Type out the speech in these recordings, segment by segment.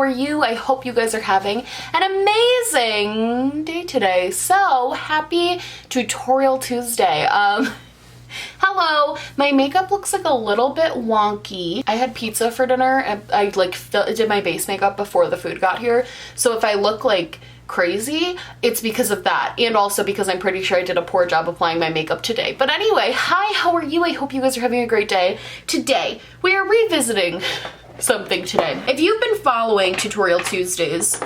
you? I hope you guys are having an amazing day today. So happy Tutorial Tuesday. Hello, my makeup looks like a little bit wonky. I had pizza for dinner and I did my base makeup before the food got here. So if I look like crazy, it's because of that, and also because I'm pretty sure I did a poor job applying my makeup today. But anyway, hi, how are you? I hope you guys are having a great day. Today, we are revisiting something today. If you've been following Tutorial Tuesdays,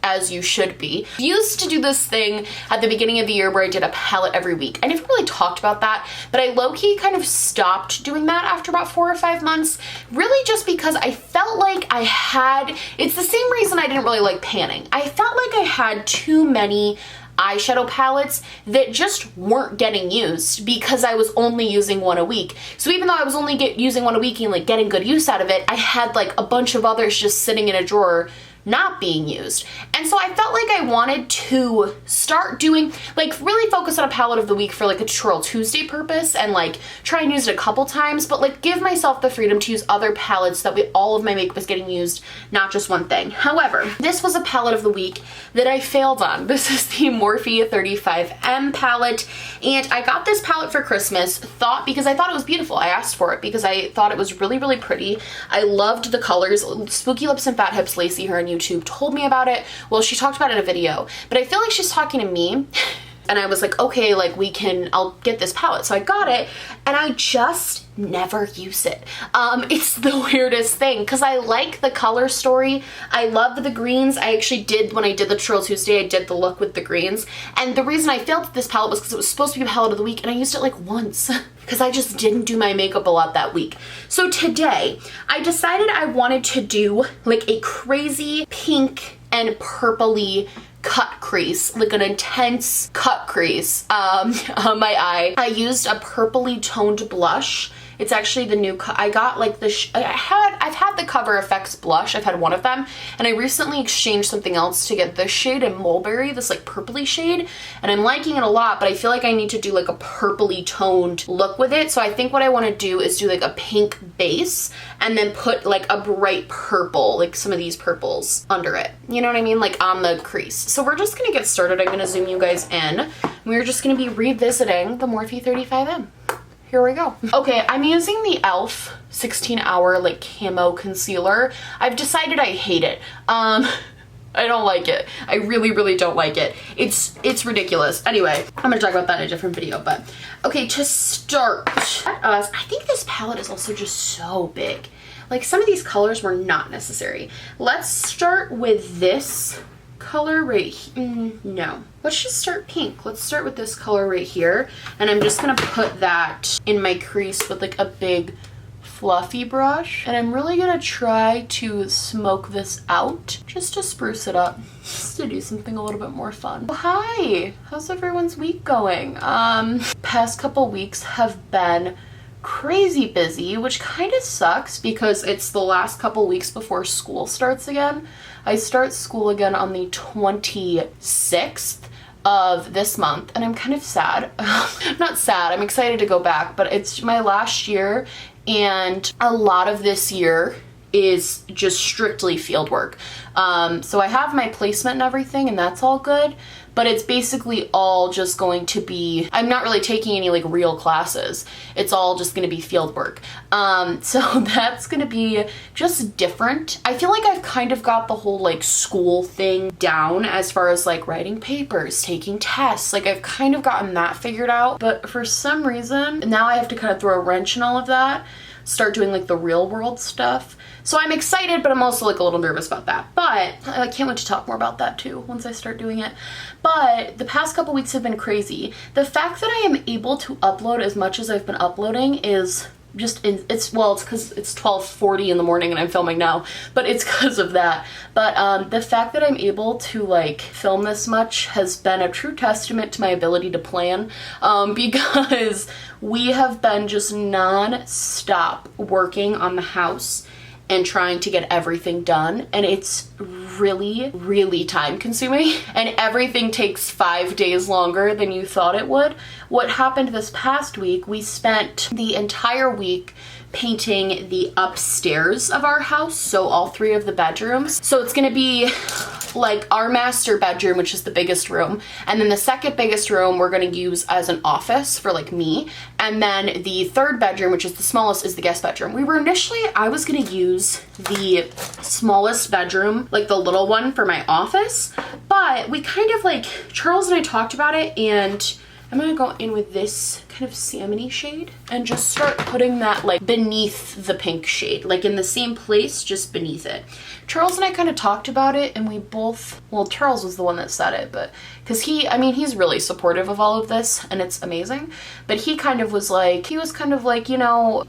as you should be, I used to do this thing at the beginning of the year where I did a palette every week. I never really talked about that, but I low-key kind of stopped doing that after about 4 or 5 months, really just because I felt like I had, it's the same reason I didn't really like panning. I felt like I had too many eyeshadow palettes that just weren't getting used because I was only using one a week. So even though I was only using one a week and like getting good use out of it, I had like a bunch of others just sitting in a drawer not being used. And so I felt like I wanted to start doing, like, really focus on a palette of the week for like a Tutorial Tuesday purpose and like try and use it a couple times, but like give myself the freedom to use other palettes that all of my makeup was getting used, not just one thing. However, this was a palette of the week that I failed on. This is the Morphe 35M palette, and I got this palette for Christmas, because I thought it was beautiful. I asked for it because I thought it was really, really pretty. I loved the colors. Spooky Lips and Fat Hips Lacey here on YouTube told me about it. Well, she talked about it in a video, but I feel like she's talking to me. And I was like, okay, like I'll get this palette. So I got it and I just never use it. It's the weirdest thing because I like the color story. I love the greens. I actually did, when I did the Tutorial Tuesday, I did the look with the greens. And the reason I failed with this palette was because it was supposed to be a palette of the week and I used it like once because I just didn't do my makeup a lot that week. So today I decided I wanted to do like a crazy pink and purpley cut crease, like an intense cut crease on my eye. I used a purpley toned blush. It's actually the new, I got like the, I've had the Cover FX blush. I've had one of them, and I recently exchanged something else to get this shade in Mulberry, this like purpley shade, and I'm liking it a lot, but I feel like I need to do like a purpley toned look with it. So I think what I want to do is do like a pink base and then put like a bright purple, like some of these purples under it. You know what I mean? Like on the crease. So we're just gonna get started. I'm gonna zoom you guys in. We're just gonna be revisiting the Morphe 35M. Here we go. Okay, I'm using the e.l.f. 16-hour like camo concealer. I've decided I hate it. I don't like it. I really, really don't like it. It's ridiculous. Anyway, I'm gonna talk about that in a different video, but okay, to start, I think this palette is also just so big. Like some of these colors were not necessary. Let's start with this color right here. No, let's just start pink. Let's start with this color right here, and I'm just gonna put that in my crease with like a big fluffy brush, and I'm really gonna try to smoke this out just to spruce it up, just to do something a little bit more fun. Oh, hi, how's everyone's week going? Past couple weeks have been crazy busy, which kind of sucks because it's the last couple weeks before school starts again. I start school again on the 26th of this month, and I'm kind of sad. Not sad, I'm excited to go back, but it's my last year, and a lot of this year is just strictly field work. So I have my placement and everything, and that's all good, but it's basically all just going to be, I'm not really taking any like real classes. It's all just going to be field work. So that's going to be just different. I feel like I've kind of got the whole like school thing down as far as like writing papers, taking tests. Like I've kind of gotten that figured out, but for some reason now I have to kind of throw a wrench in all of that, start doing like the real world stuff. So I'm excited, but I'm also like a little nervous about that. But I can't wait to talk more about that too once I start doing it. But the past couple weeks have been crazy. The fact that I am able to upload as much as I've been uploading is just, it's because it's 12:40 in the morning and I'm filming now, but it's because of that. But the fact that I'm able to like film this much has been a true testament to my ability to plan, because we have been just non-stop working on the house and trying to get everything done, and it's really, really time consuming and everything takes 5 days longer than you thought it would. What happened this past week, we spent the entire week painting the upstairs of our house, so all 3 of the bedrooms. So it's gonna be like our master bedroom, which is the biggest room, and then the second biggest room we're gonna use as an office for like me, and then the third bedroom, which is the smallest, is the guest bedroom. We were initially, I was gonna use the smallest bedroom, like the little one, for my office, but we kind of like, Charles and I talked about it, and I'm gonna go in with this kind of salmon-y shade and just start putting that like beneath the pink shade, like in the same place, just beneath it. Charles and I kind of talked about it, and we both, well, Charles was the one that said it, but because I mean, he's really supportive of all of this and it's amazing, but he kind of was like, you know,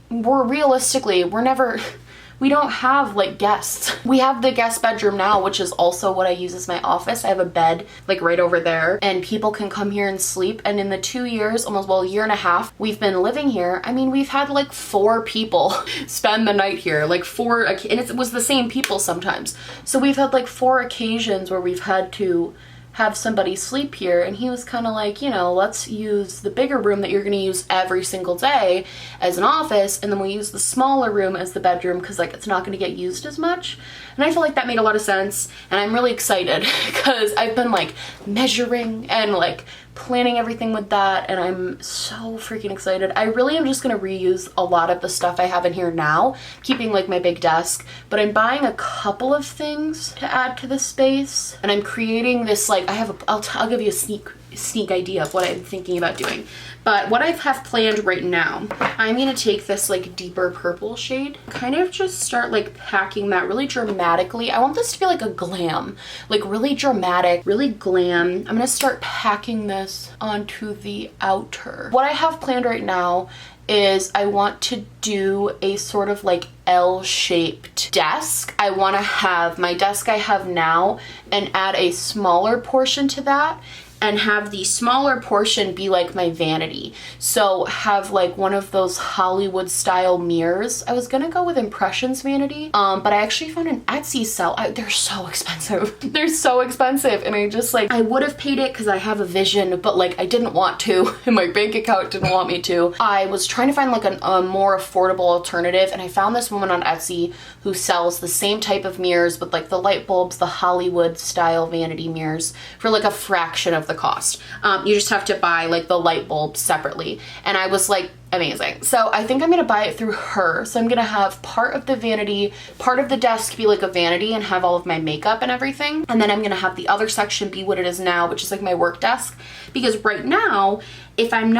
we don't have like guests. We have the guest bedroom now, which is also what I use as my office. I have a bed like right over there, and people can come here and sleep. And in the 2 years, almost, well, a year and a half we've been living here, I mean, we've had like 4 people spend the night here, like 4, and it was the same people sometimes. So we've had like 4 occasions where we've had to have somebody sleep here, and he was kind of like, you know, let's use the bigger room that you're going to use every single day as an office, and then we'll use the smaller room as the bedroom because like it's not going to get used as much. And I feel like that made a lot of sense, and I'm really excited because I've been like measuring and like planning everything with that, and I'm so freaking excited. I really am just gonna reuse a lot of the stuff I have in here now, keeping like my big desk, but I'm buying a couple of things to add to the space, and I'm creating this like, I'll give you a sneak idea of what I'm thinking about doing. But what I have planned right now, I'm gonna take this like deeper purple shade, kind of just start like packing that really dramatically. I want this to be like a glam, like really dramatic, really glam. I'm gonna start packing this onto the outer. What I have planned right now is I want to do a sort of like L-shaped desk. I want to have my desk I have now and add a smaller portion to that, and have the smaller portion be like my vanity. So have like one of those Hollywood style mirrors. I was gonna go with Impressions vanity, but I actually found an Etsy sell. They're so expensive. They're so expensive, and I just like, I would have paid it because I have a vision, but like I didn't want to, and my bank account didn't want me to. I was trying to find like a more affordable alternative, and I found this woman on Etsy who sells the same type of mirrors with like the light bulbs, the Hollywood style vanity mirrors, for like a fraction of the cost. You just have to buy like the light bulbs separately, and I was like, amazing. So I think I'm gonna buy it through her. So I'm gonna have part of the vanity, part of the desk be like a vanity and have all of my makeup and everything, and then I'm gonna have the other section be what it is now, which is like my work desk. Because right now, I found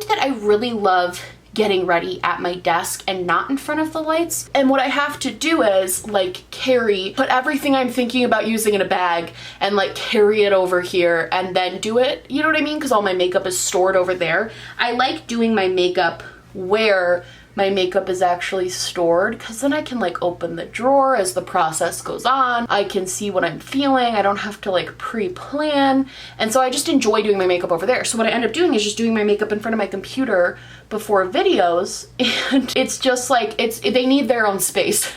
that I really love getting ready at my desk and not in front of the lights. And what I have to do is like put everything I'm thinking about using in a bag and like carry it over here and then do it. You know what I mean? Because all my makeup is stored over there. I like doing my makeup where my makeup is actually stored, because then I can like open the drawer as the process goes on. I can see what I'm feeling. I don't have to like pre-plan. And so I just enjoy doing my makeup over there. So what I end up doing is just doing my makeup in front of my computer before videos, and it's just like, they need their own space.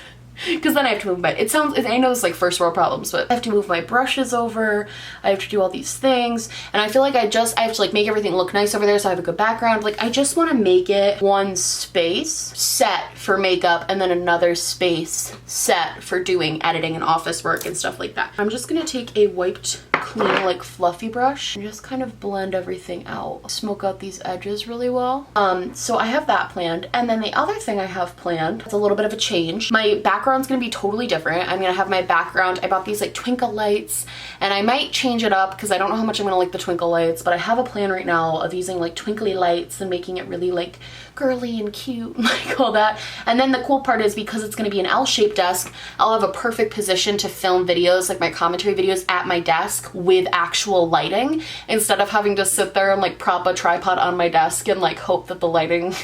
Because then I have to move I know it's like first world problems, but I have to move my brushes over, I have to do all these things, and I feel like I have to like make everything look nice over there so I have a good background. Like I just want to make it one space set for makeup and then another space set for doing editing and office work and stuff like that. I'm just gonna take a wiped clean like fluffy brush and just kind of blend everything out, smoke out these edges really well. So I have that planned, and then the other thing I have planned, it's a little bit of a change. My background's gonna be totally different. I'm gonna have my background, I bought these like twinkle lights, and I might change it up because I don't know how much I'm gonna like the twinkle lights, but I have a plan right now of using like twinkly lights and making it really like girly and cute and like all that. And then the cool part is, because it's gonna be an L-shaped desk, I'll have a perfect position to film videos, like my commentary videos, at my desk with actual lighting, instead of having to sit there and like prop a tripod on my desk and like hope that the lighting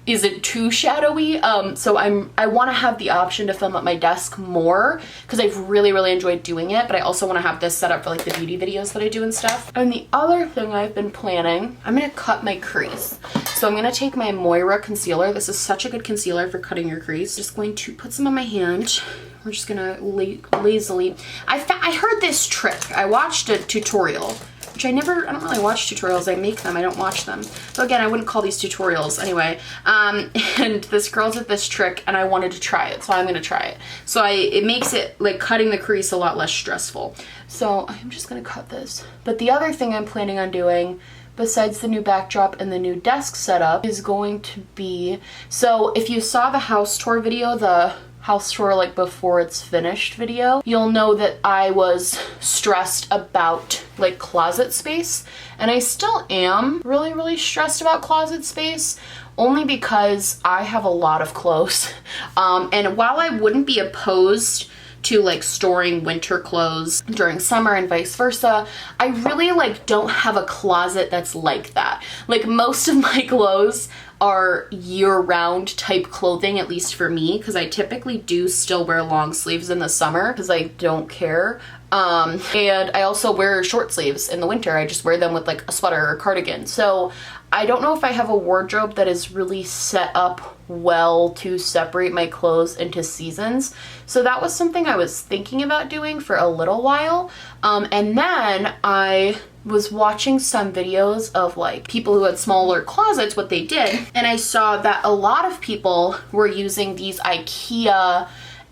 isn't too shadowy. So I want to have the option to film at my desk more, because I've really enjoyed doing it, but I also want to have this set up for like the beauty videos that I do and stuff. And the other thing I've been planning, I'm gonna cut my crease. So I'm gonna take my Moira concealer. This is such a good concealer for cutting your crease. Just going to put some on my hand we're just gonna lazily. I heard this trick. I watched a tutorial, which I don't really watch tutorials. I make them, I don't watch them. So again, I wouldn't call these tutorials anyway. And this girl did this trick and I wanted to try it, so I'm gonna try it. So it makes it, like, cutting the crease a lot less stressful. So I'm just gonna cut this. But the other thing I'm planning on doing, besides the new backdrop and the new desk setup, is going to be, so if you saw the house tour video, the house tour like before it's finished video, you'll know that I was stressed about like closet space, and I still am really stressed about closet space, only because I have a lot of clothes. And while I wouldn't be opposed to like storing winter clothes during summer and vice versa, I really like don't have a closet that's like that. Like most of my clothes are year-round type clothing, at least for me, because I typically do still wear long sleeves in the summer because I don't care. And I also wear short sleeves in the winter. I just wear them with like a sweater or cardigan. So I don't know if I have a wardrobe that is really set up well to separate my clothes into seasons. So that was something I was thinking about doing for a little while. And then I was watching some videos of like people who had smaller closets, what they did. And I saw that a lot of people were using these IKEA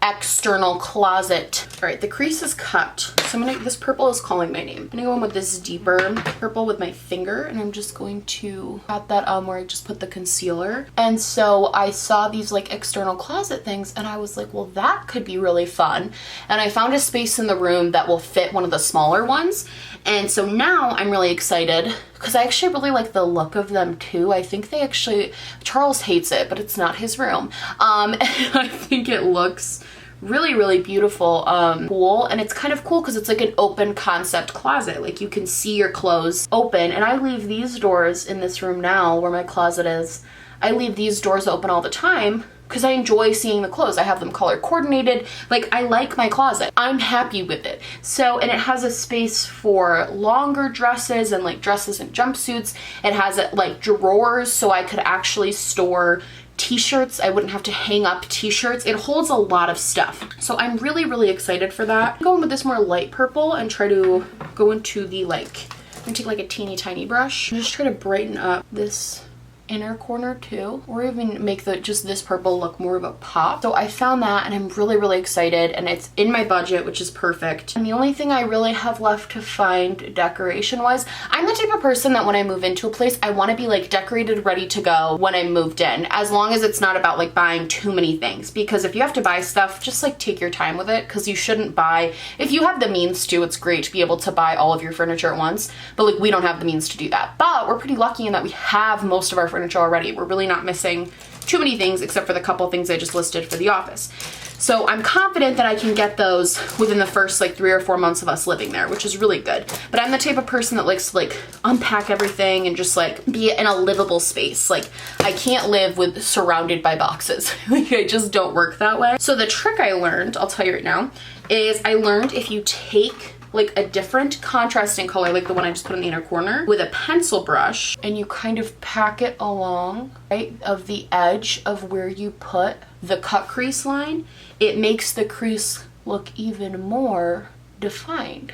external closet. All right, the crease is cut. So this purple is calling my name. I'm gonna go in with this deeper purple with my finger, and I'm just going to cut that where I just put the concealer. And so I saw these like external closet things, and I was like, well, that could be really fun. And I found a space in the room that will fit one of the smaller ones. And so now I'm really excited because I actually really like the look of them too. I think they actually, Charles hates it, but it's not his room. And I think it looks really beautiful, cool. And it's kind of cool because it's like an open concept closet. Like you can see your clothes open, and I leave these doors in this room now where my closet is. I leave these doors open all the time because I enjoy seeing the clothes. I have them color coordinated. Like, I like my closet. I'm happy with it. So, and it has a space for longer dresses and like dresses and jumpsuits. It has like drawers so I could actually store t-shirts. I wouldn't have to hang up t-shirts. It holds a lot of stuff. So I'm really excited for that. I'm going with this more light purple and try to go into the like, I'm gonna take like a teeny tiny brush and just try to brighten up this inner corner too, or even make just this purple look more of a pop. So I found that, and I'm really excited, and it's in my budget, which is perfect. And the only thing I really have left to find decoration wise, I'm the type of person that when I move into a place, I want to be like decorated, ready to go when I moved in, as long as it's not about like buying too many things. Because if you have to buy stuff, just like take your time with it, because you shouldn't buy, if you have the means to, it's great to be able to buy all of your furniture at once, but like we don't have the means to do that. But we're pretty lucky in that we have most of our furniture already. We're really not missing too many things except for the couple things I just listed for the office. So I'm confident that I can get those within the first like 3 or 4 months of us living there, which is really good. But I'm the type of person that likes to like unpack everything and just like be in a livable space. Like I can't live surrounded by boxes. Like I just don't work that way. So the trick I learned, I'll tell you right now, is I learned if you take like a different contrasting color, like the one I just put in the inner corner, with a pencil brush, and you kind of pack it along, right, of the edge of where you put the cut crease line, it makes the crease look even more defined.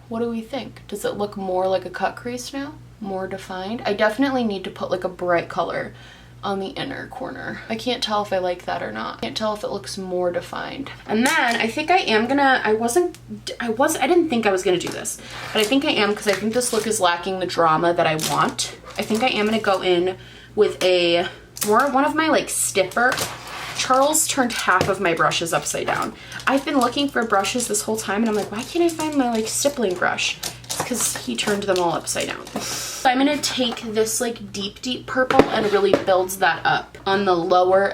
What do we think? Does it look more like a cut crease now? More defined? I definitely need to put like a bright color on the inner corner. I can't tell if I like that or not. I can't tell if it looks more defined. And then I think I am gonna, I didn't think I was gonna do this, but I think I am, because I think this look is lacking the drama that I want. I think I am gonna go in with one of my like stiffer. Charles turned half of my brushes upside down. I've been looking for brushes this whole time, and I'm like, why can't I find my like stippling brush? It's because he turned them all upside down. So I'm gonna take this like deep purple and really builds that up on the lower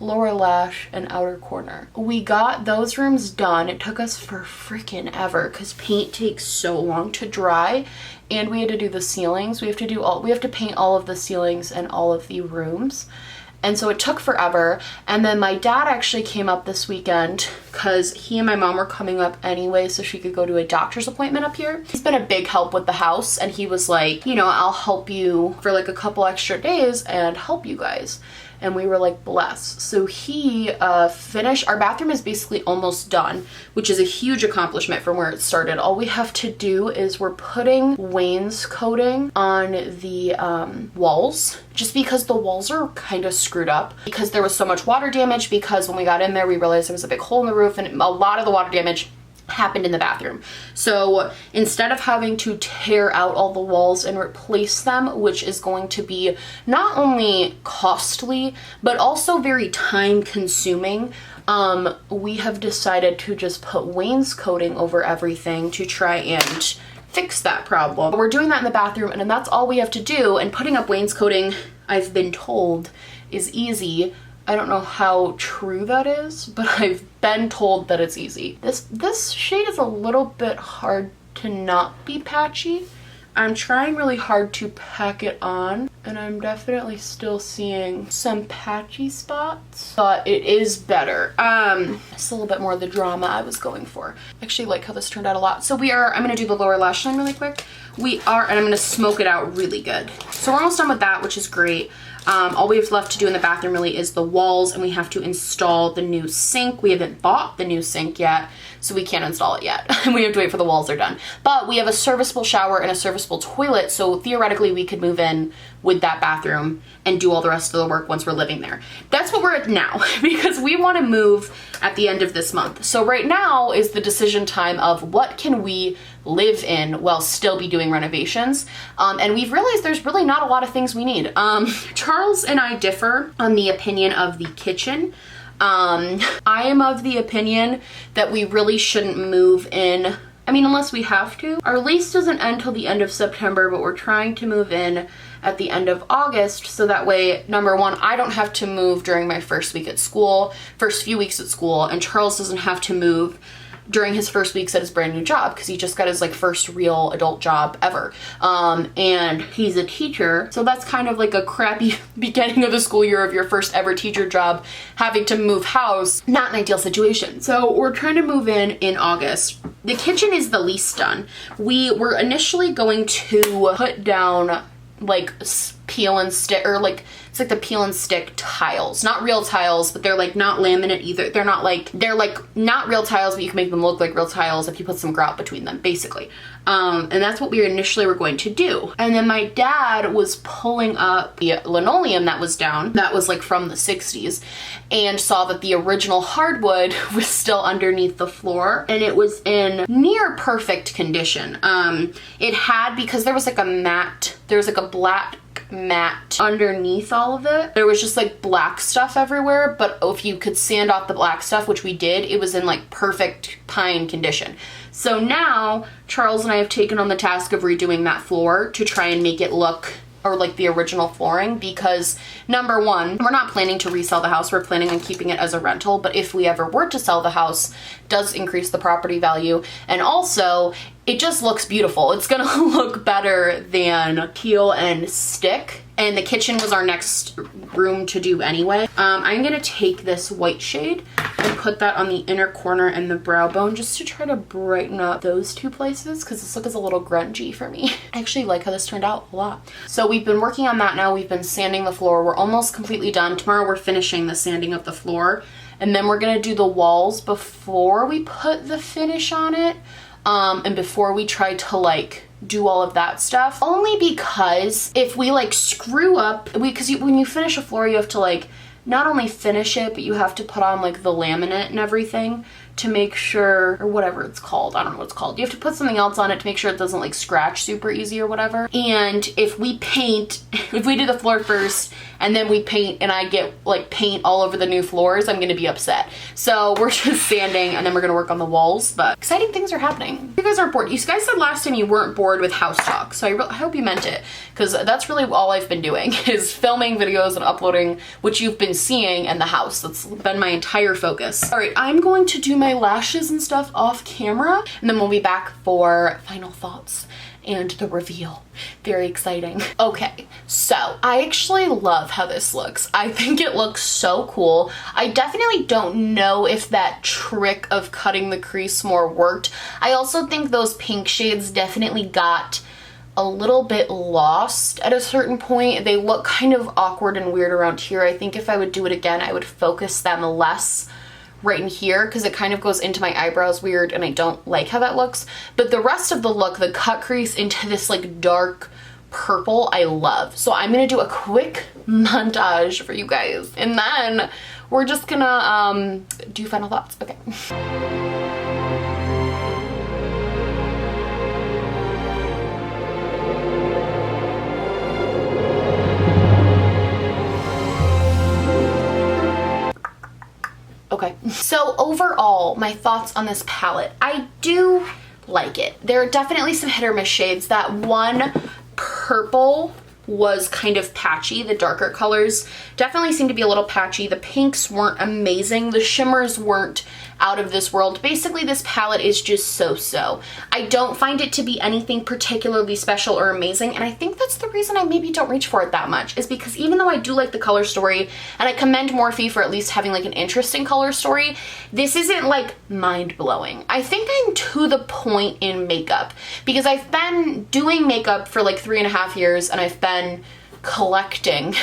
lash and outer corner. We got those rooms done. It took us for freaking ever because paint takes so long to dry, and we had to do the ceilings. We have to paint all of the ceilings and all of the rooms. And so it took forever. And then my dad actually came up this weekend because he and my mom were coming up anyway so she could go to a doctor's appointment up here. He's been a big help with the house, and he was like, you know, I'll help you for like a couple extra days and help you guys. and we were like, bless. So he finished. Our bathroom is basically almost done, which is a huge accomplishment from where it started. All we have to do is we're putting wainscoting on the walls, just because the walls are kind of screwed up because there was so much water damage, because when we got in there we realized there was a big hole in the roof, and a lot of the water damage happened in the bathroom. So instead of having to tear out all the walls and replace them, which is going to be not only costly but also very time consuming, we have decided to just put wainscoting over everything to try and fix that problem. We're doing that in the bathroom, and that's all we have to do. And putting up wainscoting, I've been told, is easy. I don't know how true that is, but I've been told that it's easy. This shade is a little bit hard to not be patchy. I'm trying really hard to pack it on, and I'm definitely still seeing some patchy spots, but it is better. It's a little bit more of the drama I was going for. I actually like how this turned out a lot. So I'm gonna do the lower lash line really quick. And I'm gonna smoke it out really good. So we're almost done with that, which is great. All we have left to do in the bathroom really is the walls, and we have to install the new sink. We haven't bought the new sink yet, so we can't install it yet. We have to wait for the walls are done. But we have a serviceable shower and a serviceable toilet, so theoretically we could move in with that bathroom and do all the rest of the work once we're living there. That's what we're at now, because we want to move at the end of this month. So right now is the decision time of what can we live in while still be doing renovations. And we've realized there's really not a lot of things we need. Charles and I differ on the opinion of the kitchen. I am of the opinion that we really shouldn't move in, I mean, unless we have to. Our lease doesn't end till the end of September, but we're trying to move in at the end of August, so that way, number one, I don't have to move during my first few weeks at school, and Charles doesn't have to move during his first weeks at his brand new job, because he just got his like first real adult job ever. And he's a teacher, so that's kind of like a crappy beginning of the school year of your first ever teacher job, having to move house. Not an ideal situation. So we're trying to move in August. The kitchen is the least done. We were initially going to put down like peel and stick, or like it's like the peel and stick tiles, not real tiles, but they're like not laminate either. They're like not real tiles, but you can make them look like real tiles if you put some grout between them, basically. And that's what we initially were going to do. And then my dad was pulling up the linoleum that was down, that was like from the 60s, and saw that the original hardwood was still underneath the floor, and it was in near perfect condition. It had, because there was like a black mat underneath all of it. There was just like black stuff everywhere, but if you could sand off the black stuff, which we did, it was in like perfect pine condition. So now Charles and I have taken on the task of redoing that floor to try and make it look or like the original flooring, because number one, we're not planning to resell the house. We're planning on keeping it as a rental, but if we ever were to sell the house, it does increase the property value, and also it just looks beautiful. It's gonna look better than peel and stick. And the kitchen was our next room to do anyway. I'm gonna take this white shade and put that on the inner corner and the brow bone, just to try to brighten up those two places, because this look is a little grungy for me. I actually like how this turned out a lot. So we've been working on that now. We've been sanding the floor. We're almost completely done. Tomorrow we're finishing the sanding of the floor, and then we're gonna do the walls before we put the finish on it, and before we try to like do all of that stuff. Only because if we like screw up, because when you finish a floor, you have to like not only finish it, but you have to put on like the laminate and everything to make sure, or whatever it's called, I don't know what it's called. You have to put something else on it to make sure it doesn't like scratch super easy or whatever. And if we paint, if we do the floor first and then we paint and I get like paint all over the new floors, I'm gonna be upset. So we're just sanding and then we're gonna work on the walls, but exciting things are happening. You guys aren't bored. You guys said last time you weren't bored with house talk, so I hope you meant it, because that's really all I've been doing is filming videos and uploading, which you've been seeing, in the house. That's been my entire focus. All right, I'm going to do my lashes and stuff off camera, and then we'll be back for final thoughts and the reveal. Very exciting. Okay, so I actually love how this looks. I think it looks so cool. I definitely don't know if that trick of cutting the crease more worked. I also think those pink shades definitely got a little bit lost at a certain point. They look kind of awkward and weird around here. I think if I would do it again, I would focus them less right in here because it kind of goes into my eyebrows weird and I don't like how that looks. But the rest of the look, the cut crease into this like dark purple, I love. So I'm gonna do a quick montage for you guys and then we're just gonna do final thoughts. Okay. Okay, so overall, my thoughts on this palette. I do like it. There are definitely some hit or miss shades. That one purple was kind of patchy. The darker colors definitely seem to be a little patchy. The pinks weren't amazing. The shimmers weren't out of this world. Basically, this palette is just so-so. I don't find it to be anything particularly special or amazing, and I think that's the reason I maybe don't reach for it that much, is because even though I do like the color story, and I commend Morphe for at least having like an interesting color story, this isn't like mind-blowing. I think I'm to the point in makeup, because I've been doing makeup for like 3.5 years, and I've been collecting,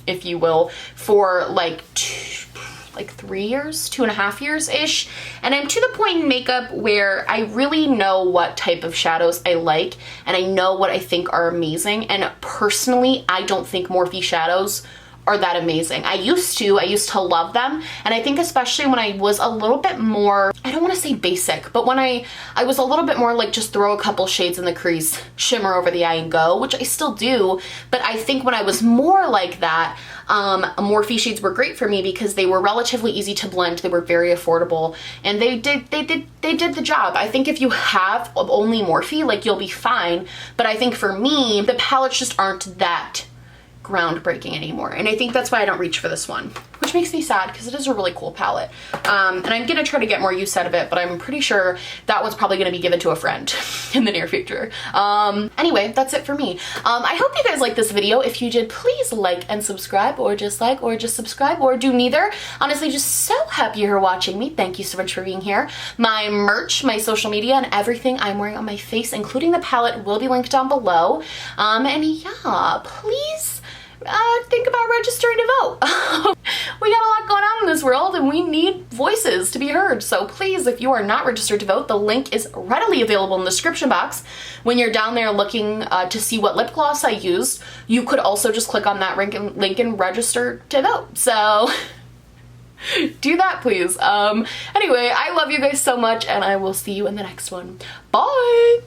if you will, for like 3 years, 2.5 years-ish. And I'm to the point in makeup where I really know what type of shadows I like and I know what I think are amazing. And personally, I don't think Morphe shadows are that amazing. I used to love them. And I think especially when I was a little bit more, I don't want to say basic, but when I was a little bit more like just throw a couple shades in the crease, shimmer over the eye and go, which I still do. But I think when I was more like that, Morphe shades were great for me because they were relatively easy to blend. They were very affordable and they did the job. I think if you have only Morphe, like you'll be fine. But I think for me, the palettes just aren't that groundbreaking anymore. And I think that's why I don't reach for this one, which makes me sad because it is a really cool palette. And I'm gonna try to get more use out of it, but I'm pretty sure that one's probably gonna be given to a friend in the near future. Anyway, that's it for me. I hope you guys liked this video. If you did, please like and subscribe, or just subscribe, or do neither. Honestly, just so happy you're watching me. Thank you so much for being here. My merch, my social media, and everything I'm wearing on my face, including the palette, will be linked down below. And yeah, please think about registering to vote. We got a lot going on in this world and we need voices to be heard. So please, if you are not registered to vote, the link is readily available in the description box. When you're down there looking to see what lip gloss I used, you could also just click on that link and register to vote. So do that, please. Anyway, I love you guys so much and I will see you in the next one. Bye!